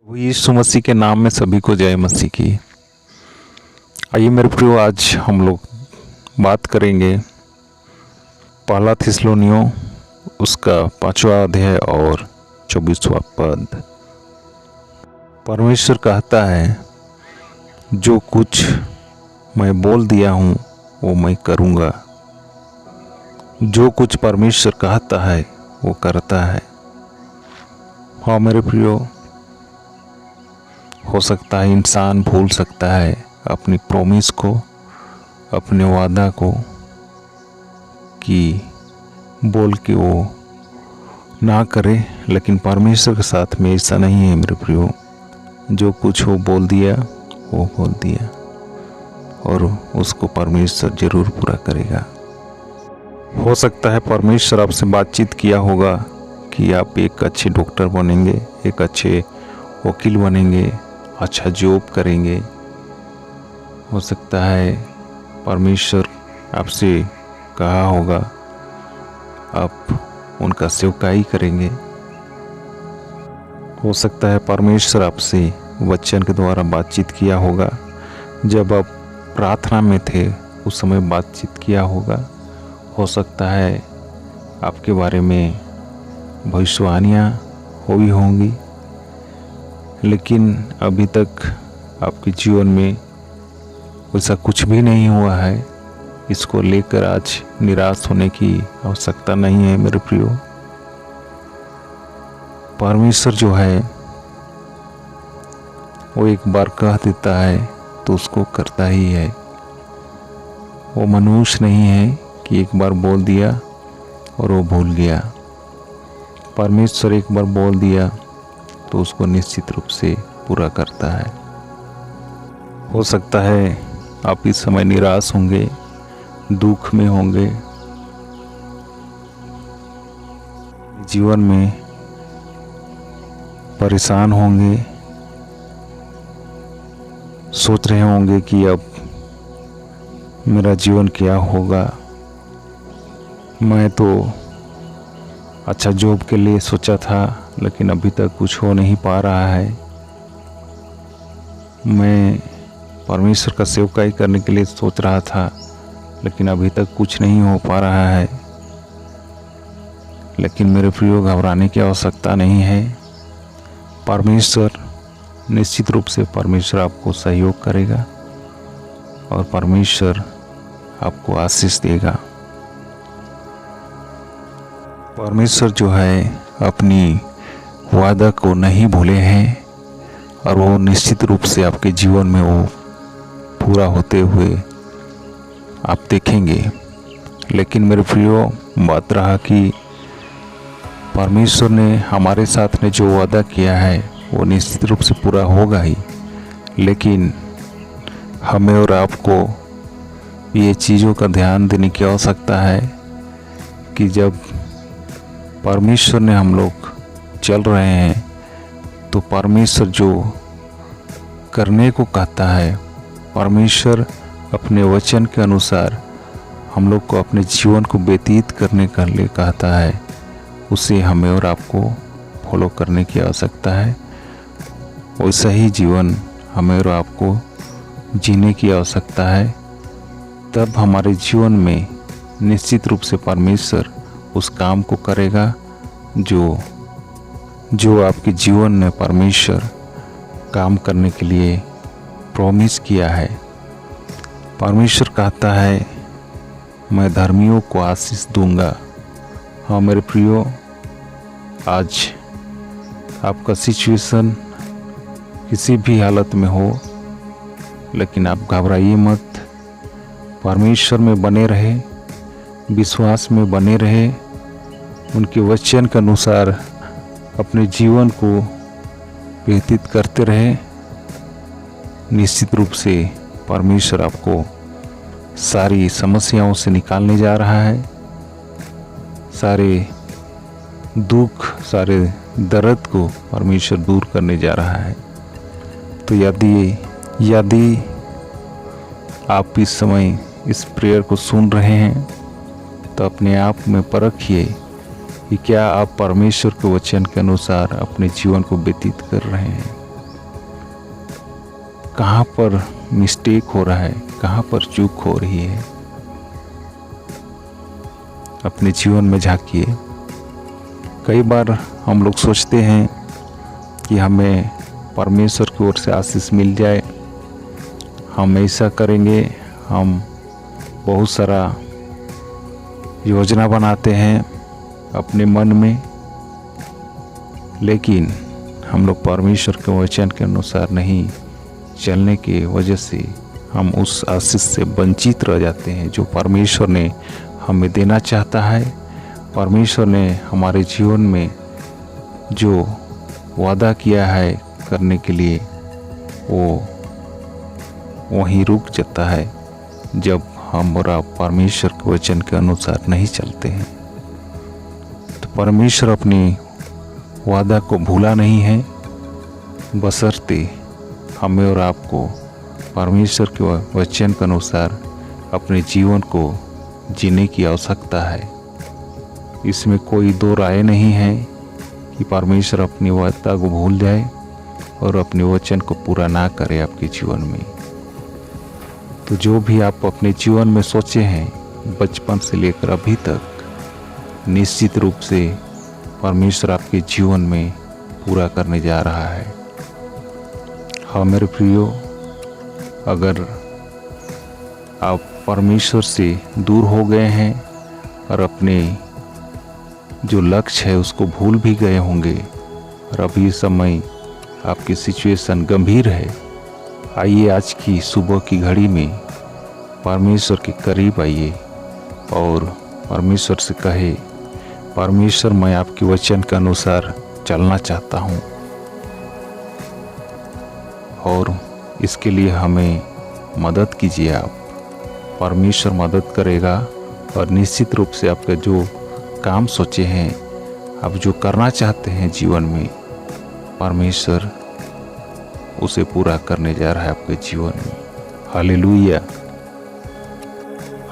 वो यीशु मसीह के नाम में सभी को जय मसीह की। आइए मेरे प्रियो, आज हम लोग बात करेंगे पहला थिस्सलुनीयों उसका 5वां अध्याय और 24वां पद। परमेश्वर कहता है, जो कुछ मैं बोल दिया हूँ वो मैं करूँगा। जो कुछ परमेश्वर कहता है वो करता है। हाँ मेरे प्रियो, हो सकता है इंसान भूल सकता है अपनी प्रॉमिस को, अपने वादा को, कि बोल के वो ना करे, लेकिन परमेश्वर के साथ में ऐसा नहीं है मेरे प्रियो। जो कुछ वो बोल दिया वो बोल दिया और उसको परमेश्वर जरूर पूरा करेगा। हो सकता है परमेश्वर आपसे बातचीत किया होगा कि आप एक अच्छे डॉक्टर बनेंगे, एक अच्छे वकील बनेंगे, अच्छा जॉब करेंगे। हो सकता है परमेश्वर आपसे कहा होगा आप उनका सेवकाई करेंगे। हो सकता है परमेश्वर आपसे वचन के द्वारा बातचीत किया होगा। जब आप प्रार्थना में थे उस समय बातचीत किया होगा। हो सकता है आपके बारे में भविष्यवाणियाँ हुई होंगी, लेकिन अभी तक आपके जीवन में वैसा कुछ भी नहीं हुआ है। इसको लेकर आज निराश होने की आवश्यकता नहीं है मेरे प्रियो। परमेश्वर जो है वो एक बार कह देता है तो उसको करता ही है। वो मनुष्य नहीं है कि एक बार बोल दिया और वो भूल गया। परमेश्वर एक बार बोल दिया तो उसको निश्चित रूप से पूरा करता है। हो सकता है आप इस समय निराश होंगे, दुख में होंगे, जीवन में परेशान होंगे, सोच रहे होंगे कि अब मेरा जीवन क्या होगा। मैं तो अच्छा जॉब के लिए सोचा था, लेकिन अभी तक कुछ हो नहीं पा रहा है। मैं परमेश्वर का सेवकाई करने के लिए सोच रहा था, लेकिन अभी तक कुछ नहीं हो पा रहा है। लेकिन मेरे प्रियो, घबराने की आवश्यकता नहीं है। परमेश्वर निश्चित रूप से परमेश्वर आपको सहयोग करेगा और परमेश्वर आपको आशीष देगा। परमेश्वर जो है अपनी वादा को नहीं भूले हैं और वो निश्चित रूप से आपके जीवन में वो पूरा होते हुए आप देखेंगे। लेकिन मेरे प्रियो, बात रहा कि परमेश्वर ने हमारे साथ में जो वादा किया है वो निश्चित रूप से पूरा होगा ही। लेकिन हमें और आपको ये चीज़ों का ध्यान देने की आवश्यकता है कि जब परमेश्वर ने हम लोग चल रहे हैं तो परमेश्वर जो करने को कहता है, परमेश्वर अपने वचन के अनुसार हम लोग को अपने जीवन को व्यतीत करने के लिए कहता है, उसे हमें और आपको फॉलो करने की आवश्यकता है। वैसा ही जीवन हमें और आपको जीने की आवश्यकता है। तब हमारे जीवन में निश्चित रूप से परमेश्वर उस काम को करेगा जो आपके जीवन में परमेश्वर काम करने के लिए प्रॉमिस किया है। परमेश्वर कहता है, मैं धर्मियों को आशीष दूंगा। हाँ मेरे प्रियो, आज आपका सिचुएशन किसी भी हालत में हो, लेकिन आप घबराइए मत। परमेश्वर में बने रहे, विश्वास में बने रहे, उनके वचन के अनुसार अपने जीवन को व्यतीत करते रहे। निश्चित रूप से परमेश्वर आपको सारी समस्याओं से निकालने जा रहा है। सारे दुख, सारे दर्द को परमेश्वर दूर करने जा रहा है। तो यदि आप इस समय इस प्रेयर को सुन रहे हैं तो अपने आप में परखिए कि क्या आप परमेश्वर के वचन के अनुसार अपने जीवन को व्यतीत कर रहे हैं। कहाँ पर मिस्टेक हो रहा है, कहाँ पर चूक हो रही है। अपने जीवन में झांकिए। कई बार हम लोग सोचते हैं कि हमें परमेश्वर की ओर से आशीष मिल जाए, हम ऐसा करेंगे। हम बहुत सारा योजना बनाते हैं अपने मन में, लेकिन हम लोग परमेश्वर के वचन के अनुसार नहीं चलने की वजह से हम उस आशीष से वंचित रह जाते हैं जो परमेश्वर ने हमें देना चाहता है। परमेश्वर ने हमारे जीवन में जो वादा किया है करने के लिए, वो वहीं रुक जाता है जब हमारा परमेश्वर के वचन के अनुसार नहीं चलते हैं। तो परमेश्वर अपनी वादा को भूला नहीं है, बशर्ते हमें और आपको परमेश्वर के वचन के अनुसार अपने जीवन को जीने की आवश्यकता है। इसमें कोई दो राय नहीं है कि परमेश्वर अपनी वादा को भूल जाए और अपने वचन को पूरा ना करे आपके जीवन में। तो जो भी आप अपने जीवन में सोचे हैं बचपन से लेकर अभी तक, निश्चित रूप से परमेश्वर आपके जीवन में पूरा करने जा रहा है। हाँ मेरे प्रियो, अगर आप परमेश्वर से दूर हो गए हैं और अपने जो लक्ष्य है उसको भूल भी गए होंगे और अभी समय आपकी सिचुएशन गंभीर है, आइए आज की सुबह की घड़ी में परमेश्वर के करीब आइए और परमेश्वर से कहे, परमेश्वर मैं आपके वचन के अनुसार चलना चाहता हूँ। और इसके लिए हमें मदद कीजिए आप। परमेश्वर मदद करेगा और निश्चित रूप से आपका जो काम सोचे हैं, आप जो करना चाहते हैं जीवन में, परमेश्वर उसे पूरा करने जा रहा है आपके जीवन में। हालेलुया।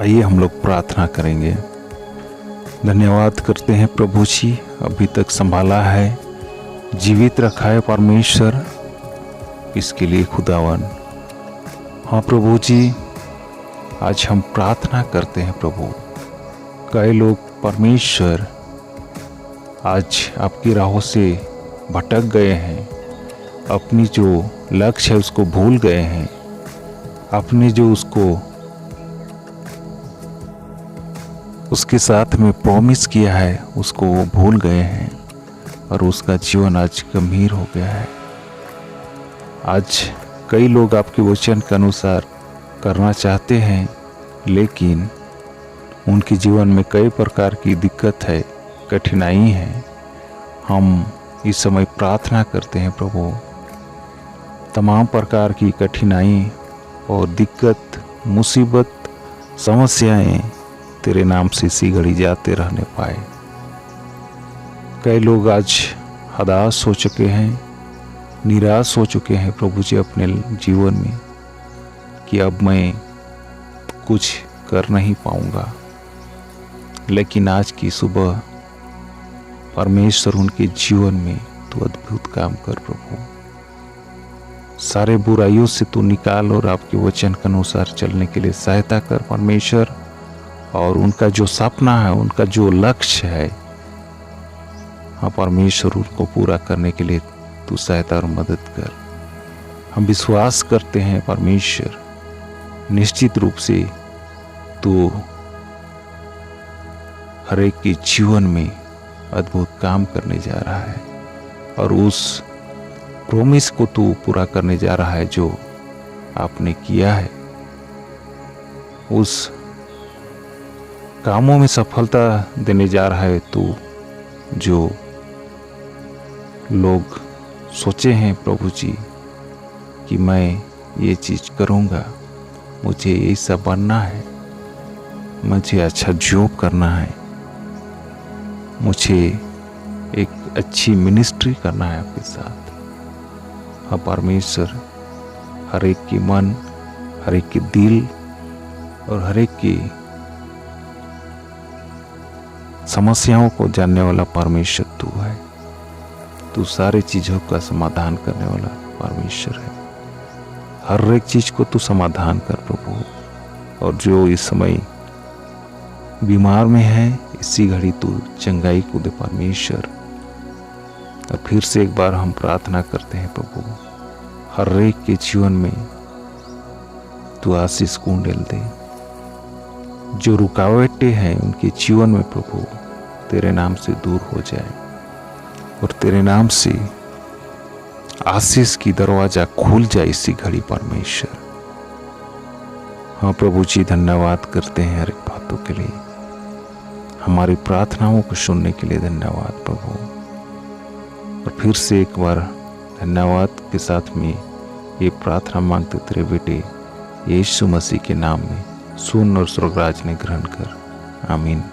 आइए हम लोग प्रार्थना करेंगे। धन्यवाद करते हैं प्रभु जी, अभी तक संभाला है, जीवित रखा है परमेश्वर, इसके लिए खुदावन। हाँ प्रभु जी, आज हम प्रार्थना करते हैं प्रभु, कई लोग परमेश्वर आज आपकी राहों से भटक गए हैं, अपनी जो लक्ष्य है उसको भूल गए हैं, अपने जो उसके साथ में प्रॉमिस किया है उसको वो भूल गए हैं और उसका जीवन आज गंभीर हो गया है। आज कई लोग आपके वचन के अनुसार करना चाहते हैं, लेकिन उनके जीवन में कई प्रकार की दिक्कत है, कठिनाई है। हम इस समय प्रार्थना करते हैं प्रभु, तमाम प्रकार की कठिनाई और दिक्कत, मुसीबत, समस्याएं तेरे नाम से इसी घड़ी जाते रहने पाए। कई लोग आज हताश हो चुके हैं, निराश हो चुके हैं प्रभु जी अपने जीवन में कि अब मैं कुछ कर नहीं पाऊंगा, लेकिन आज की सुबह परमेश्वर उनके जीवन में तू अद्भुत काम कर प्रभु। सारे बुराइयों से तू निकाल और आपके वचन के अनुसार चलने के लिए सहायता कर परमेश्वर। और उनका जो सपना है, उनका जो लक्ष्य है, हाँ परमेश्वर उनको पूरा करने के लिए तू सहायता और मदद कर। हम विश्वास करते हैं परमेश्वर, निश्चित रूप से तू हर एक के जीवन में अद्भुत काम करने जा रहा है और उस प्रॉमिस को तू पूरा करने जा रहा है जो आपने किया है। उस कामों में सफलता देने जा रहा है तू, जो लोग सोचे हैं प्रभु जी कि मैं ये चीज़ करूँगा, मुझे ऐसा बनना है, मुझे अच्छा जॉब करना है, मुझे एक अच्छी मिनिस्ट्री करना है आपके साथ। हाँ परमेश्वर, हर एक की मन, हर एक के दिल और हर एक की समस्याओं को जानने वाला परमेश्वर तू है। तू सारी चीज़ों का समाधान करने वाला परमेश्वर है। हर एक चीज को तू समाधान कर प्रभु। और जो इस समय बीमार में है, इसी घड़ी तू चंगाई को दे परमेश्वर। और फिर से एक बार हम प्रार्थना करते हैं प्रभु, हर एक के जीवन में तू आशीष कुंडल दे। जो रुकावटें हैं उनके जीवन में प्रभु तेरे नाम से दूर हो जाए और तेरे नाम से आशीष की दरवाजा खुल जाए इसी घड़ी परमेश्वर। हाँ प्रभु जी, धन्यवाद करते हैं हर एक बातों के लिए, हमारी प्रार्थनाओं को सुनने के लिए धन्यवाद प्रभु। और फिर से एक बार धन्यवाद के साथ में ये प्रार्थना मांगते तेरे बेटे यीशु मसीह के नाम में सुन और स्वर्गराज ने ग्रहण कर, आमीन।